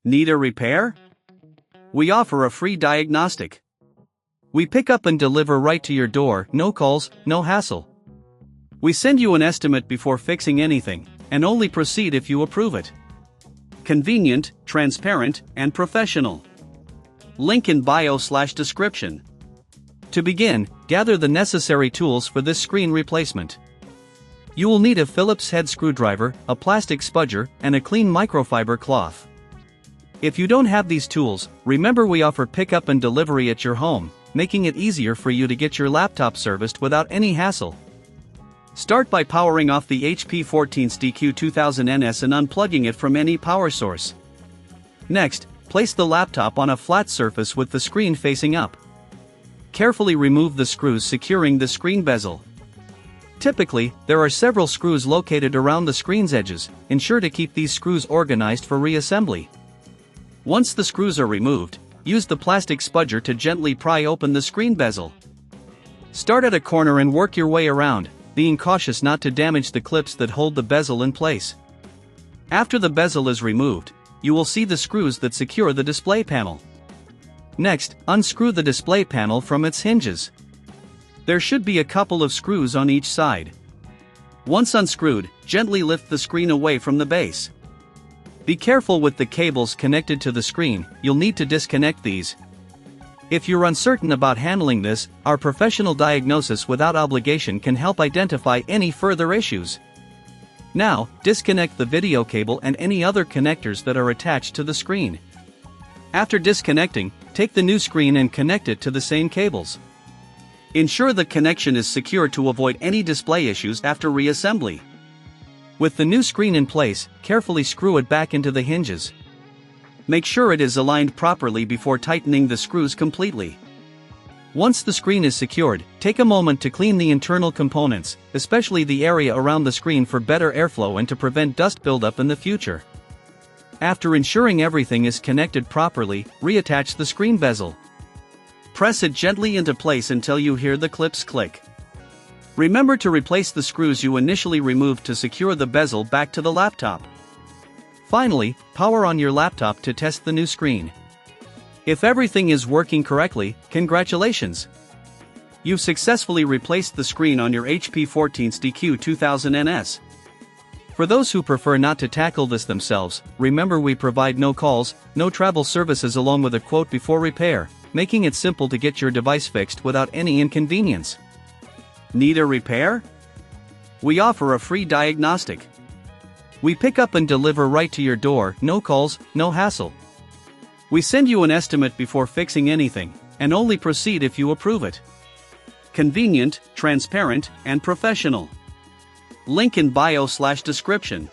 Need a repair? We offer a free diagnostic. We pick up and deliver right to your door, no calls, no hassle. We send you an estimate before fixing anything, and only proceed if you approve it. Convenient, transparent, and professional. Link in bio/description. To begin, gather the necessary tools for this screen replacement. You will need a Phillips head screwdriver, a plastic spudger, and a clean microfiber cloth. If you don't have these tools, remember we offer pickup and delivery at your home, making it easier for you to get your laptop serviced without any hassle. Start by powering off the HP 14's dq2000ns and unplugging it from any power source. Next, place the laptop on a flat surface with the screen facing up. Carefully remove the screws securing the screen bezel. Typically, there are several screws located around the screen's edges. Ensure to keep these screws organized for reassembly. Once the screws are removed, use the plastic spudger to gently pry open the screen bezel. Start at a corner and work your way around, being cautious not to damage the clips that hold the bezel in place. After the bezel is removed, you will see the screws that secure the display panel. Next, unscrew the display panel from its hinges. There should be a couple of screws on each side. Once unscrewed, gently lift the screen away from the base. Be careful with the cables connected to the screen, you'll need to disconnect these. If you're uncertain about handling this, our professional diagnosis without obligation can help identify any further issues. Now, disconnect the video cable and any other connectors that are attached to the screen. After disconnecting, take the new screen and connect it to the same cables. Ensure the connection is secure to avoid any display issues after reassembly. With the new screen in place, carefully screw it back into the hinges. Make sure it is aligned properly before tightening the screws completely. Once the screen is secured, take a moment to clean the internal components, especially the area around the screen for better airflow and to prevent dust buildup in the future. After ensuring everything is connected properly, reattach the screen bezel. Press it gently into place until you hear the clips click. Remember to replace the screws you initially removed to secure the bezel back to the laptop. Finally, power on your laptop to test the new screen. If everything is working correctly, congratulations! You've successfully replaced the screen on your HP 14's dq2000ns. For those who prefer not to tackle this themselves, remember we provide no calls, no travel services along with a quote before repair, making it simple to get your device fixed without any inconvenience. Need a repair? We offer a free diagnostic. We pick up and deliver right to your door, no calls, no hassle. We send you an estimate before fixing anything, and only proceed if you approve it. Convenient, transparent, and professional. Link in bio/description.